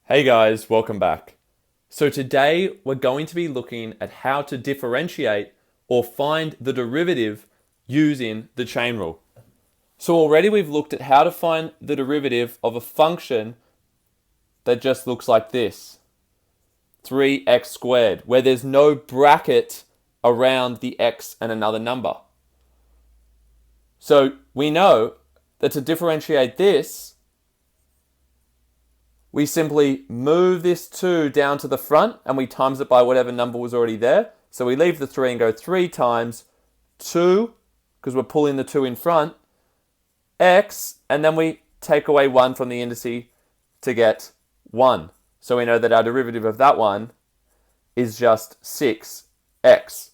Hey guys, welcome back. So today we're going to be looking at how to differentiate or find the derivative using the chain rule. So already we've looked at how to find the derivative of a function that just looks like this, 3x squared, where there's no bracket around the x and another number. So we know that to differentiate this, we simply move this 2 down to the front and we times it by whatever number was already there. So we leave the 3 and go 3 times 2, because we're pulling the 2 in front, x, and then we take away 1 from the indice to get 1. So we know that our derivative of that one is just 6x.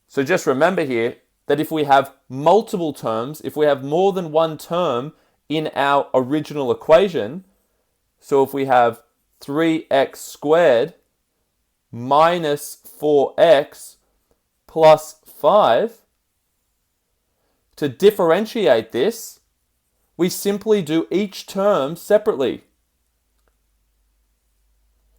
So just remember here that if we have multiple terms, if we have more than one term in our original equation, so if we have 3x squared minus 4x plus 5, to differentiate this, we simply do each term separately.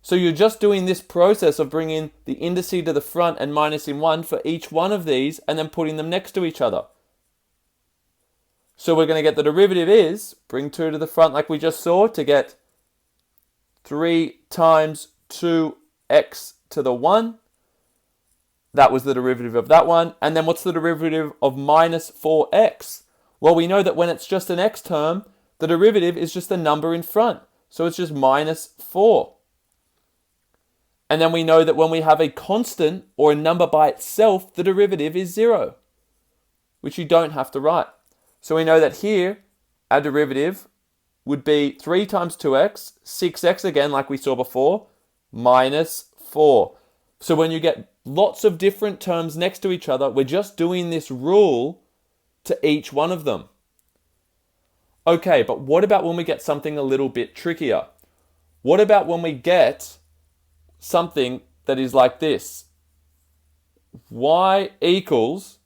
So you're just doing this process of bringing the indice to the front and minusing 1 for each one of these and then putting them next to each other. So we're going to get the derivative is, bring 2 to the front like we just saw to get 3 times 2x to the 1. That was the derivative of that one. And then what's the derivative of minus 4x? Well, we know that when it's just an x term, the derivative is just the number in front. So it's just minus 4. And then we know that when we have a constant or a number by itself, the derivative is 0, which you don't have to write. So we know that here, our derivative would be 3 times 2x, 6x again like we saw before, minus 4. So when you get lots of different terms next to each other, we're just doing this rule to each one of them. Okay, but what about when we get something a little bit trickier? What about when we get something that is like this? Y equals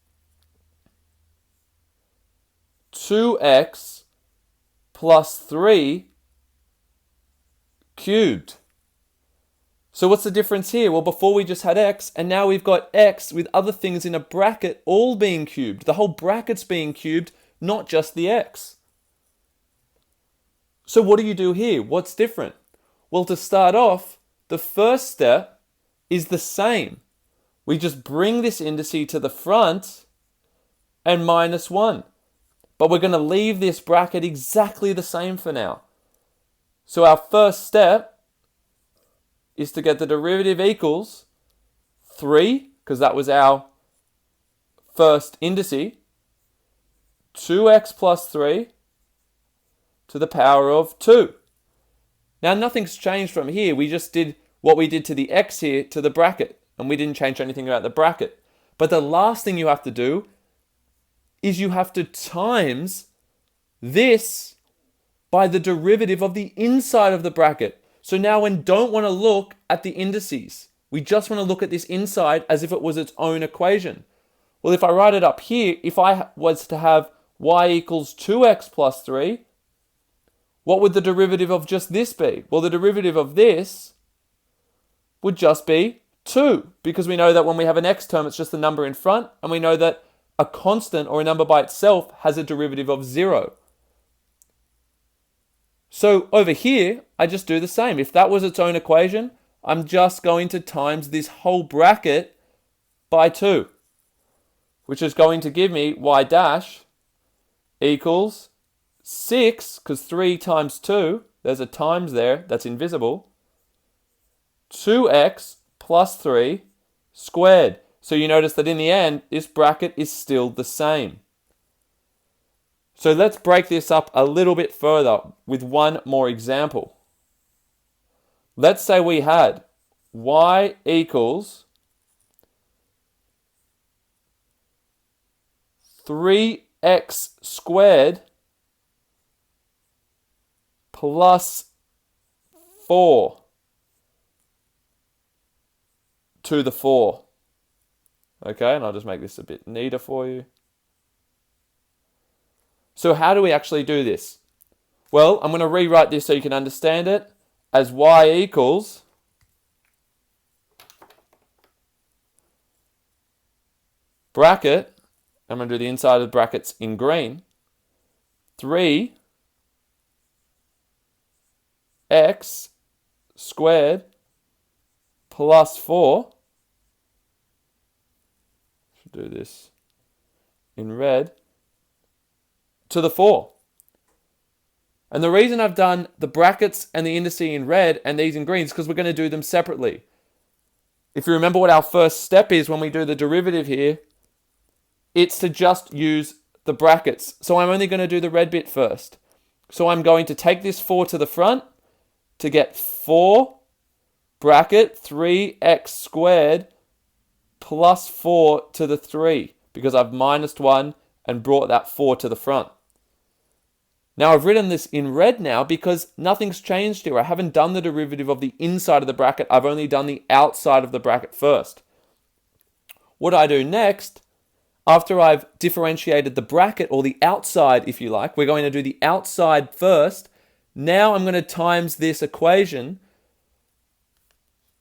2x plus 3 cubed. So what's the difference here? Well, before we just had x, and now we've got x with other things in a bracket all being cubed. The whole bracket's being cubed, not just the x. So what do you do here? What's different? Well, to start off, the first step is the same. We just bring this indice to the front and minus 1. But we're going to leave this bracket exactly the same for now. So our first step is to get the derivative equals 3, because that was our first indice, 2x plus 3 to the power of 2. Now nothing's changed from here. We just did what we did to the x here to the bracket, and we didn't change anything about the bracket. But the last thing you have to do is you have to times this by the derivative of the inside of the bracket. So now we don't want to look at the indices. We just want to look at this inside as if it was its own equation. Well, if I write it up here, if I was to have y equals 2x plus 3, what would the derivative of just this be? Well, the derivative of this would just be 2, because we know that when we have an x term, it's just the number in front, and we know that a constant or a number by itself has a derivative of 0. So over here, I just do the same. If that was its own equation, I'm just going to times this whole bracket by 2, which is going to give me y dash equals 6, because 3 times 2, there's a times there that's invisible, 2x plus 3 squared. So you notice that in the end, this bracket is still the same. So let's break this up a little bit further with one more example. Let's say we had y equals 3x squared plus 4 to the 4. Okay, and I'll just make this a bit neater for you. So how do we actually do this? Well, I'm going to rewrite this so you can understand it as y equals bracket, I'm going to do the inside of the brackets in green, 3x squared plus 4, should do this in red, to the 4. And the reason I've done the brackets and the indices in red and these in green is because we're going to do them separately. If you remember what our first step is when we do the derivative here, it's to just use the brackets. So I'm only going to do the red bit first. So I'm going to take this 4 to the front to get 4 bracket 3x squared plus 4 to the 3, because I've minused 1 and brought that 4 to the front. Now I've written this in red now because nothing's changed here. I haven't done the derivative of the inside of the bracket. I've only done the outside of the bracket first. What I do next, after I've differentiated the bracket, or the outside if you like, we're going to do the outside first. Now I'm going to times this equation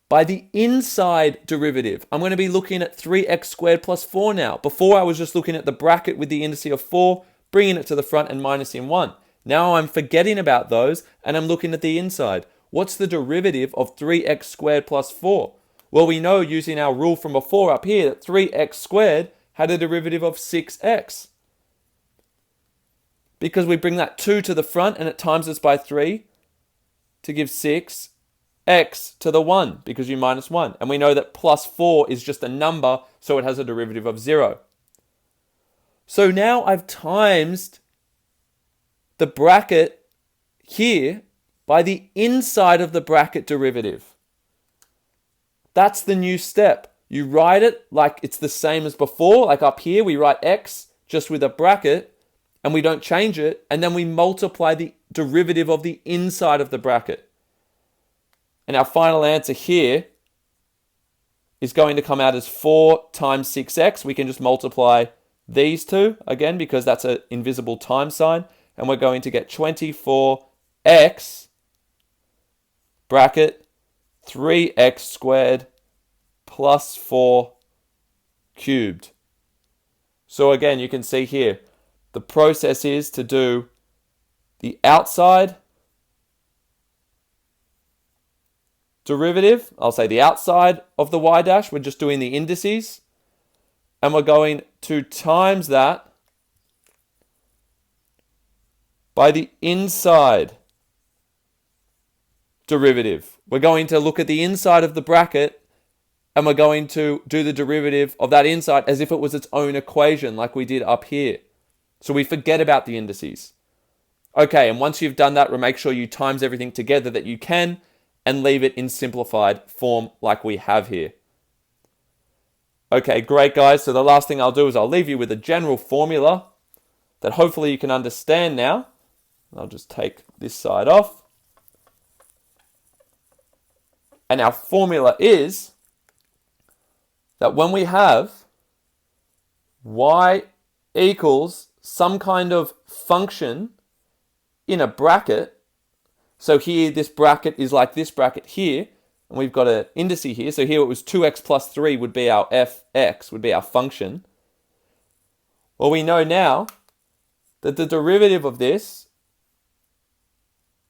by the inside derivative. I'm going to be looking at 3x squared plus 4 now. Before I was just looking at the bracket with the indice of 4, bringing it to the front and minusing 1. Now I'm forgetting about those and I'm looking at the inside. What's the derivative of 3x squared plus 4? Well, we know using our rule from before up here that 3x squared had a derivative of 6x. Because we bring that 2 to the front and it times us by 3 to give 6x to the 1, because you minus 1. And we know that plus 4 is just a number, so it has a derivative of 0. So now I've times the bracket here by the inside of the bracket derivative. That's the new step. You write it like it's the same as before. Like up here, we write x just with a bracket and we don't change it. And then we multiply the derivative of the inside of the bracket. And our final answer here is going to come out as 4 times 6x. We can just multiply these two again because that's an invisible time sign. And we're going to get 24x bracket 3x squared plus 4 cubed. So again, you can see here, the process is to do the outside derivative. I'll say the outside of the y dash. We're just doing the indices. And we're going to times that by the inside derivative. We're going to look at the inside of the bracket and we're going to do the derivative of that inside as if it was its own equation like we did up here. So we forget about the indices. Okay, and once you've done that, make sure you times everything together that you can and leave it in simplified form like we have here. Okay, great guys. So the last thing I'll do is I'll leave you with a general formula that hopefully you can understand now. I'll just take this side off. And our formula is that when we have y equals some kind of function in a bracket, so here this bracket is like this bracket here, and we've got an indice here, so here it was 2x plus 3 would be our fx, would be our function. Well, we know now that the derivative of this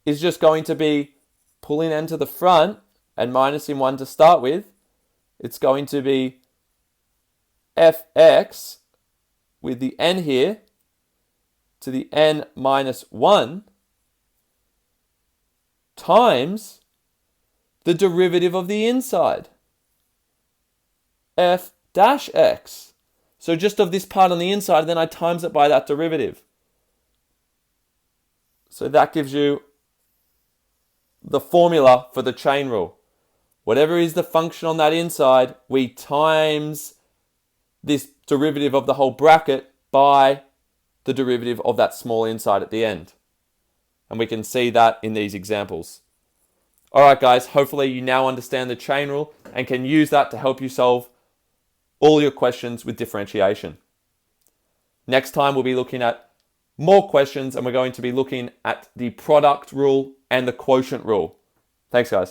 is just going to be pulling n to the front and minusing 1 to start with. It's going to be fx with the n here to the n minus 1 times the derivative of the inside, f dash x. So just of this part on the inside, then I times it by that derivative. So that gives you the formula for the chain rule. Whatever is the function on that inside, we times this derivative of the whole bracket by the derivative of that small inside at the end. And we can see that in these examples. Alright guys, hopefully you now understand the chain rule and can use that to help you solve all your questions with differentiation. Next time we'll be looking at more questions, and we're going to be looking at the product rule and the quotient rule. Thanks, guys.